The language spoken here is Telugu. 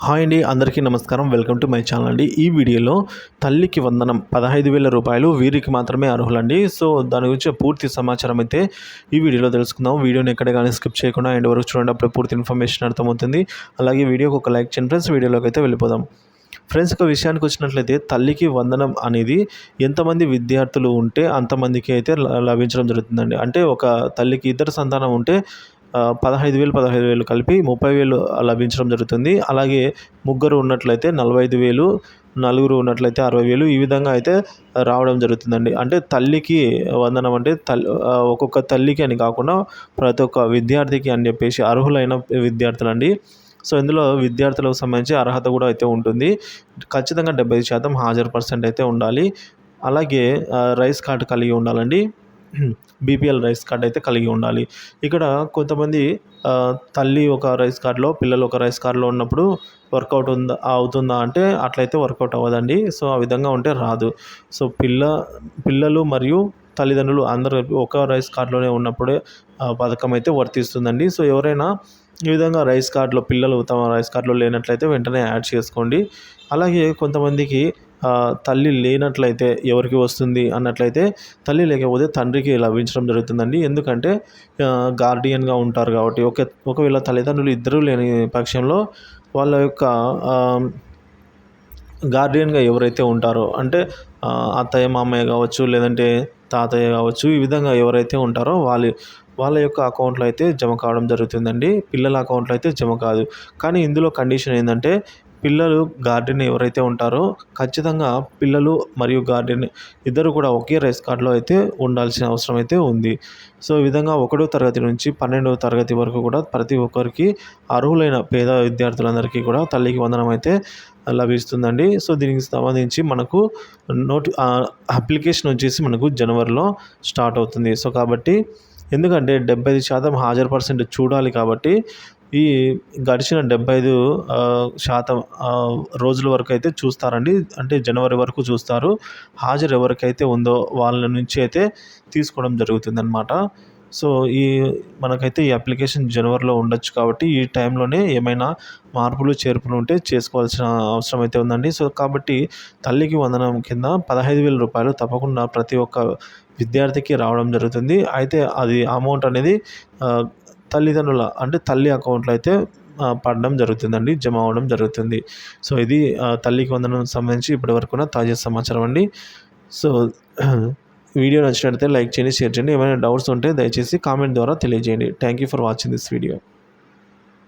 హాయ్ అండి, అందరికీ నమస్కారం. వెల్కమ్ టు మై ఛానల్ అండి. ఈ వీడియోలో తల్లికి వందనం 15,000 రూపాయలు వీరికి మాత్రమే అర్హులండి. సో దాని గురించి పూర్తి సమాచారం అయితే ఈ వీడియోలో తెలుసుకుందాం. వీడియోని ఎక్కడ కానీ స్కిప్ చేయకుండా ఎండ్ వరకు చూడండి, అప్పుడు పూర్తి ఇన్ఫర్మేషన్ అర్థమవుతుంది. అలాగే వీడియోకి ఒక లైక్ చేయండి ఫ్రెండ్స్. వీడియోలోకి అయితే వెళ్ళిపోదాం. ఫ్రెండ్స్, ఒక విషయానికి వచ్చినట్లయితే తల్లికి వందనం అనేది ఎంతమంది విద్యార్థులు ఉంటే అంతమందికి అయితే లభించడం జరుగుతుందండి. అంటే ఒక తల్లికి ఇద్దరు సంతానం ఉంటే 15,000 కలిపి 30,000 లభించడం జరుగుతుంది. అలాగే ముగ్గురు ఉన్నట్లయితే 45,000, నలుగురు ఉన్నట్లయితే 60,000 ఈ విధంగా అయితే రావడం జరుగుతుందండి. అంటే తల్లికి వందనం అంటే ఒక్కొక్క తల్లికి అని కాకుండా ప్రతి ఒక్క విద్యార్థికి అని చెప్పేసి అర్హులైన విద్యార్థులండి. సో ఇందులో విద్యార్థులకు సంబంధించి అర్హత కూడా అయితే ఉంటుంది. ఖచ్చితంగా 75% హాజరు పర్సెంట్ అయితే ఉండాలి. అలాగే రైస్ కార్డు కలిగి ఉండాలండి. బీపీఎల్ రైస్ కార్డ్ అయితే కలిగి ఉండాలి. ఇక్కడ కొంతమంది తల్లి ఒక రైస్ కార్డ్‌లో, పిల్లలు ఒక రైస్ కార్డ్‌లో ఉన్నప్పుడు వర్కౌట్ అవుతుందా అంటే అట్లయితే వర్కౌట్ అవ్వదండి. సో ఆ విధంగా ఉంటే రాదు. సో పిల్లలు మరియు తల్లిదండ్రులు అందరూ ఒక రైస్ కార్డ్‌లోనే ఉన్నప్పుడే పథకం అయితే వర్తిస్తుందండి. సో ఎవరైనా ఈ విధంగా రైస్ కార్డ్‌లో పిల్లలు తమ రైస్ కార్డ్‌లో లేనట్లయితే వెంటనే యాడ్ చేసుకోండి. అలాగే కొంతమందికి తల్లి లేనట్లయితే ఎవరికి వస్తుంది అన్నట్లయితే, తల్లి లేకపోతే తండ్రికి లభించడం జరుగుతుందండి. ఎందుకంటే గార్డియన్‌గా ఉంటారు కాబట్టి. ఒకవేళ తల్లిదండ్రులు ఇద్దరూ లేని పక్షంలో వాళ్ళ యొక్క గార్డియన్‌గా ఎవరైతే ఉంటారో అంటే అత్తయ్య, మామయ్య కావచ్చు, లేదంటే తాతయ్య కావచ్చు, ఈ విధంగా ఎవరైతే ఉంటారో వాళ్ళ యొక్క అకౌంట్‌లో అయితే జమ కావడం జరుగుతుందండి. పిల్లల అకౌంట్‌లో అయితే జమ కాదు. కానీ ఇందులో కండిషన్ ఏందంటే, పిల్లలు గార్డియన్ ఎవరైతే ఉంటారో ఖచ్చితంగా పిల్లలు మరియు గార్డియన్ ఇద్దరు కూడా ఒకే రైస్ కార్డ్‌లో అయితే ఉండాల్సిన అవసరం అయితే ఉంది. సో ఈ విధంగా 1వ తరగతి నుంచి 12వ తరగతి వరకు కూడా ప్రతి ఒక్కరికి అర్హులైన పేద విద్యార్థులందరికీ కూడా తల్లికి వందనం అయితే లభిస్తుందండి. సో దీనికి సంబంధించి మనకు అప్లికేషన్ వచ్చేసి మనకు జనవరిలో స్టార్ట్ అవుతుంది. సో కాబట్టి ఎందుకంటే 75% హాజరు పర్సెంట్ చూడాలి కాబట్టి ఈ గడిచిన 75% రోజుల వరకు అయితే చూస్తారండి. అంటే జనవరి వరకు చూస్తారు. హాజరు ఎవరికైతే ఉందో వాళ్ళ నుంచి అయితే తీసుకోవడం జరుగుతుందన్నమాట. సో మనకైతే ఈ అప్లికేషన్ జనవరిలో ఉండొచ్చు కాబట్టి ఈ టైంలోనే ఏమైనా మార్పులు చేర్పులు ఉంటే చేసుకోవాల్సిన అవసరం అయితే ఉందండి. సో కాబట్టి తల్లికి వందనం కింద 15,000 రూపాయలు తప్పకుండా ప్రతి ఒక్క విద్యార్థికి రావడం జరుగుతుంది. అయితే అది అమౌంట్ అనేది తల్లిదండ్రుల అంటే తల్లి అకౌంట్‌లో అయితే పడడం జరుగుతుందండి. జమ అవ్వడం జరుగుతుంది. సో ఇది తల్లికి వందనం సంబంధించి ఇప్పటివరకు ఉన్న తాజా సమాచారం అండి. సో వీడియో నచ్చినట్లయితే లైక్ చేయండి, షేర్ చేయండి. ఏమైనా డౌట్స్ ఉంటే దయచేసి కామెంట్ ద్వారా తెలియజేయండి. Thank you for watching this video.